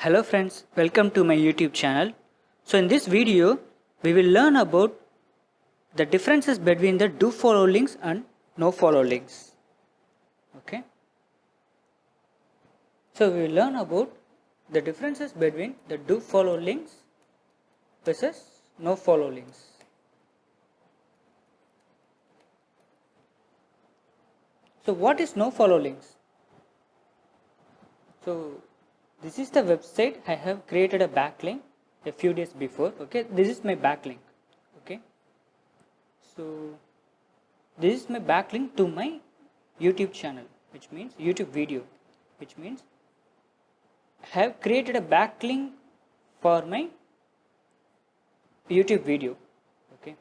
Hello friends, welcome to my YouTube channel. So in this video, we will learn about the differences between the do follow links and no follow links. Okay. So we will learn about the differences between the do follow links versus no follow links. So what is no follow links? So this is the website. I have created a backlink a few days before. Okay, this is my backlink. Okay, so this is my backlink to my YouTube channel, which means YouTube video, which means I have created a backlink for my YouTube video. Okay,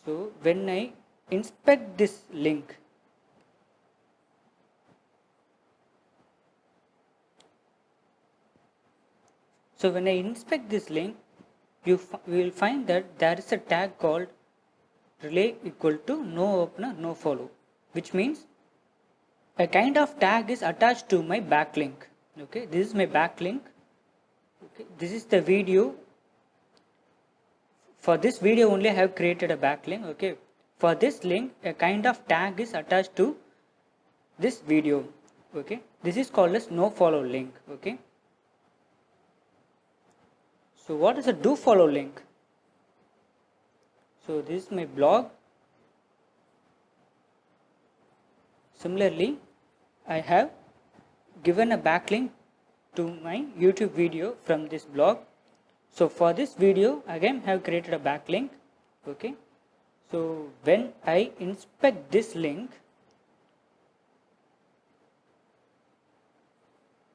so when I inspect this link, you will find that there is a tag called relay equal to no opener, no follow, which means a kind of tag is attached to my backlink. Okay, this is my backlink. Okay, this is the video. For this video only I have created a backlink. Okay, for this link a kind of tag is attached to this video. Okay, this is called as no follow link. Okay, so what is a do follow link? So this is my blog. Similarly, I have given a backlink to my YouTube video from this blog. So for this video again I have created a backlink. Okay, so when I inspect this link,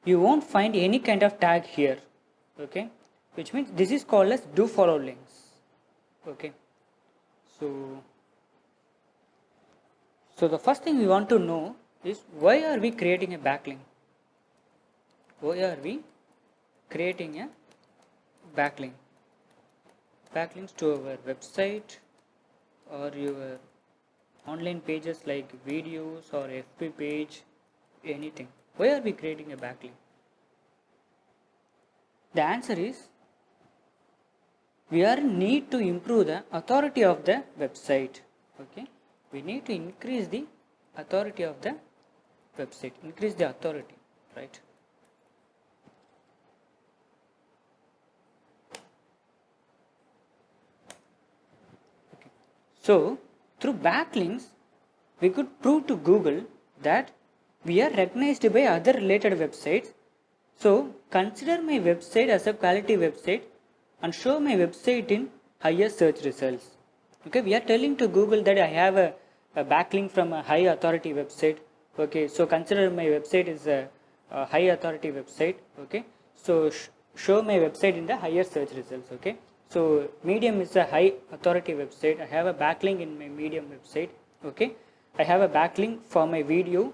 you won't find any kind of tag here. Okay, which means this is called as do follow links. Okay, so the first thing we want to know is why are we creating a backlink? Why are we creating a backlink? Backlinks to our website or your online pages like videos or FB page, anything. Why are we creating a backlink? The answer is we are in need to improve the authority of the website. Okay, we need to increase the authority of the website, increase the authority, right? Okay. So through backlinks we could prove to Google that we are recognized by other related websites. So consider my website as a quality website and show my website in higher search results. Okay, we are telling to Google that I have a backlink from a high authority website. Okay, so consider my website is a high authority website. Okay, so show my website in the higher search results. Okay, so Medium is a high authority website. I have a backlink in my Medium website. Okay, I have a backlink for my video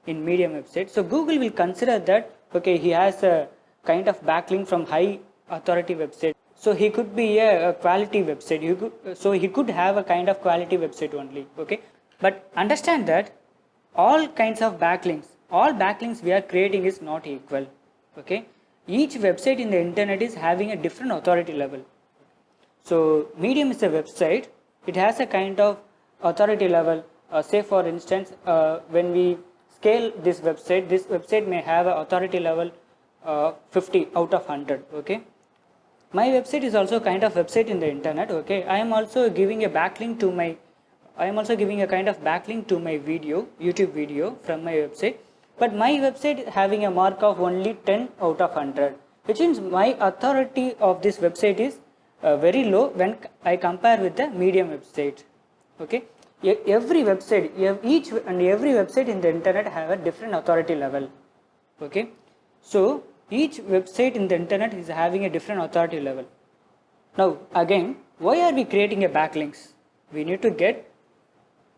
in Medium website. So Google will consider that okay, he has a kind of backlink from high authority website. So he could be a quality website. He could have a kind of quality website only. Okay, but understand that all kinds of backlinks, all backlinks we are creating is not equal. Okay, each website in the internet is having a different authority level. So Medium is a website. It has a kind of authority level. Say for instance, when we scale this website may have an authority level 50 out of 100. Okay, my website is also kind of website in the internet. Okay, I am also giving a backlink to my kind of backlink to my video, YouTube video from my website, but my website is having a mark of only 10 out of 100, which means my authority of this website is very low when I compare with the Medium website. Okay, every website, each and every website in the internet have a different authority level. Okay, so each website in the internet is having a different authority level. Now again, why are we creating a backlinks? We need to get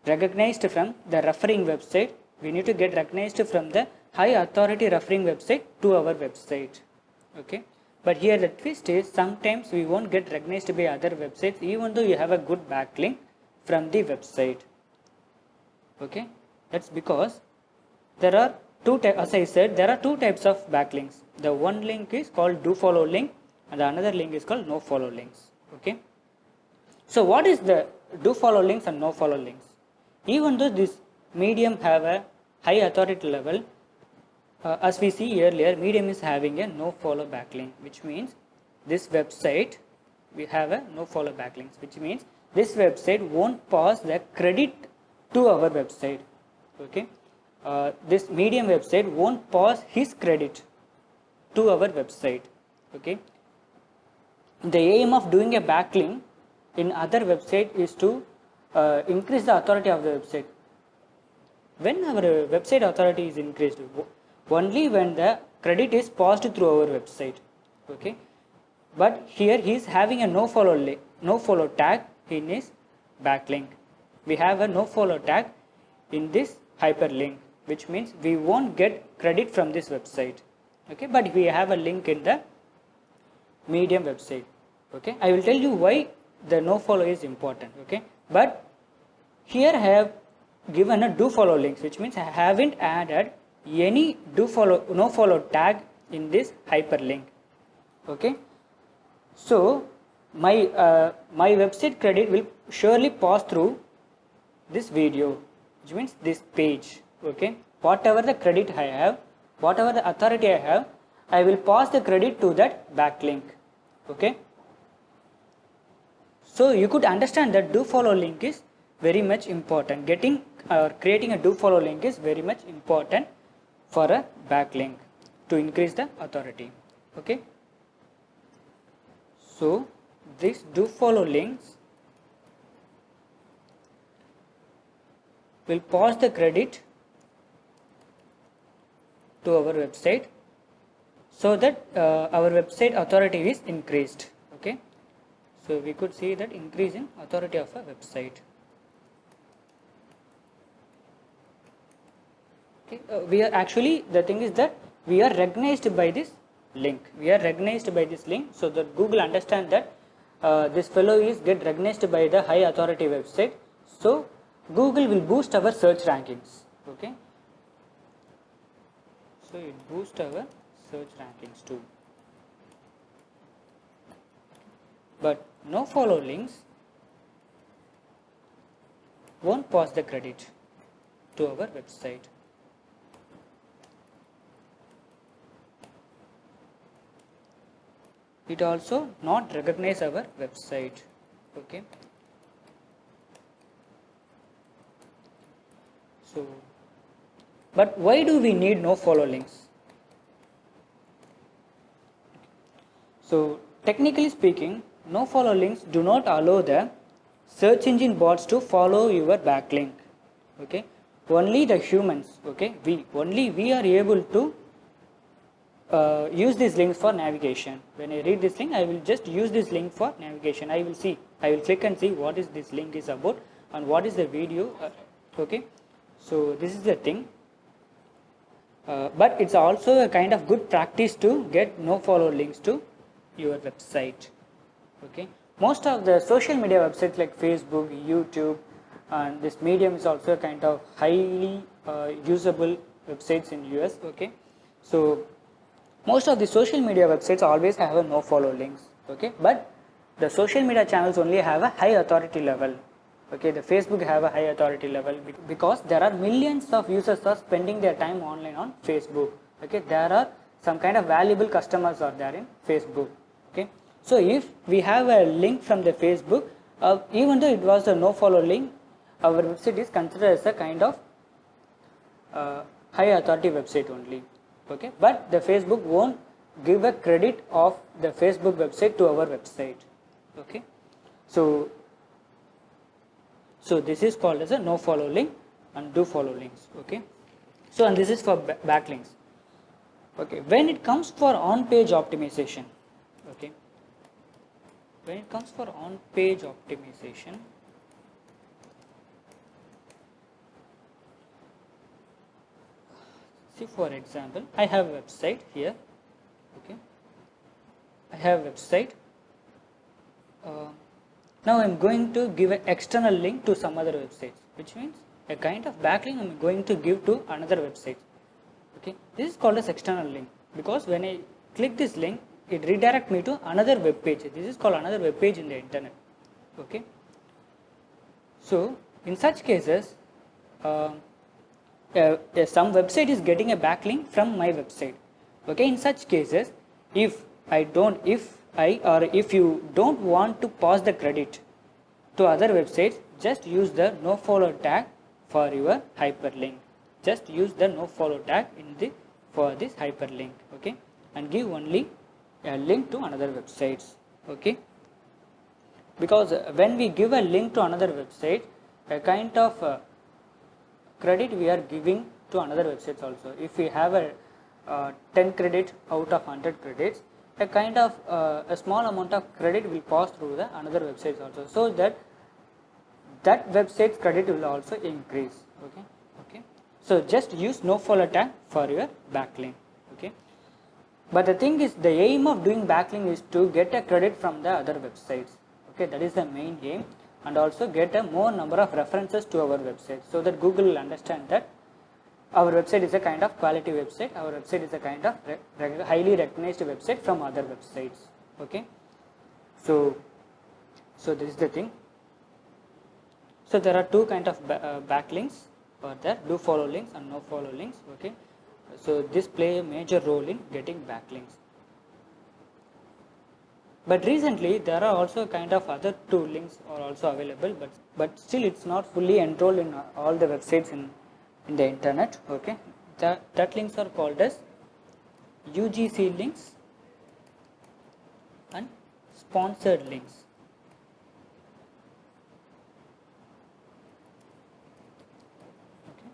recognized from the referring website. We need to get recognized from the high authority referring website to our website. Okay, but here the twist is sometimes we won't get recognized by other websites even though you have a good backlink from the website. Okay, that's because there are as I said, there are two types of backlinks. The one link is called do follow link and the another link is called no follow links. Okay. So what is the do follow links and no follow links? Even though this Medium have a high authority level, as we see earlier, Medium is having a no follow backlink, which means this website we have a no follow backlinks, which means this website won't pass the credit to our website. Okay, this Medium website won't pass his credit to our website. Okay, the aim of doing a backlink in other website is to increase the authority of the website. When our website authority is increased, only when the credit is passed through our website. Okay, but here he is having a no follow tag in his backlink. We have a no follow tag in this hyperlink, which means we won't get credit from this website. Okay, but we have a link in the Medium website. Okay, I will tell you why the no follow is important. Okay, but here I have given a do follow links, which means I haven't added any no follow tag in this hyperlink. Okay, so my website credit will surely pass through this video, which means this page. Okay, whatever the credit I have, whatever the authority I have, I will pass the credit to that backlink. Okay, so you could understand that do follow link is very much important. Getting or creating a do follow link is very much important for a backlink to increase the authority. Okay, so this do follow links will pass the credit to our website so that our website authority is increased. Okay, so we could see that increase in authority of a website. Okay, we are actually, the thing is that we are recognized by this link. We are recognized by this link, so that Google understand that this fellow is get recognized by the high authority website. So Google will boost our search rankings. Okay, so it boosts our search rankings too. But no follow links won't pass the credit to our website. It also not recognize our website. Okay, so but why do we need no follow links? So technically speaking, no follow links do not allow the search engine bots to follow your backlink. Okay, only the humans, okay, we are able to use these links for navigation. When I read this link, I will just use this link for navigation. I will click and see what is this link is about and what is the video. Okay, so this is the thing. But it's also a kind of good practice to get no follow links to your website. Okay, most of the social media websites like Facebook, YouTube, and this Medium is also a kind of highly usable websites in US. Okay, so most of the social media websites always have a no follow links. Okay, but the social media channels only have a high authority level. Okay, the Facebook have a high authority level because there are millions of users are spending their time online on Facebook. Okay, there are some kind of valuable customers are there in Facebook. Okay, so if we have a link from the Facebook, even though it was a no follow link, our website is considered as a kind of high authority website only. Okay, but the Facebook won't give a credit of the Facebook website to our website. Okay, so this is called as a no follow link and do follow links. Okay, so and this is for backlinks. Okay, when it comes for on page optimization, okay, when it comes for on page optimization, see, for example, I have a website here. Okay, I have a website. Now I am going to give an external link to some other websites, which means a kind of backlink I am going to give to another website. Okay, this is called as external link, because when I click this link, it redirect me to another web page. This is called another web page in the internet. Okay, so in such cases, some website is getting a backlink from my website. Okay, in such cases, if you don't want to pass the credit to other websites, just use the nofollow tag for your hyperlink. Just use the nofollow tag for this hyperlink. Okay, and give only a link to another websites. Okay, because when we give a link to another website, a kind of credit we are giving to another websites also. If we have a 10 credit out of 100 credits, a kind of a small amount of credit will pass through the another websites also, so that website's credit will also increase. Okay, so just use nofollow tag for your backlink. Okay, but the thing is, the aim of doing backlink is to get a credit from the other websites. Okay, that is the main aim, and also get a more number of references to our website, so that Google will understand that our website is a kind of quality website, our website is a kind of highly recognized website from other websites. Okay, so this is the thing. So there are two kind of backlinks, or there do follow links and no follow links. Okay, so this play a major role in getting backlinks. But recently there are also kind of other two links are also available, but still it's not fully enrolled in all the websites in the internet. Okay, that links are called as UGC links and sponsored links. Okay,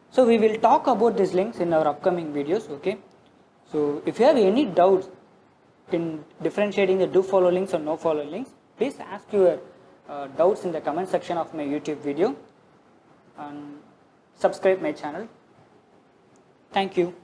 so we will talk about these links in our upcoming videos. Okay, so if you have any doubts in differentiating the do follow links or no follow links, please ask your doubts in the comment section of my YouTube video, and subscribe my channel. Thank you.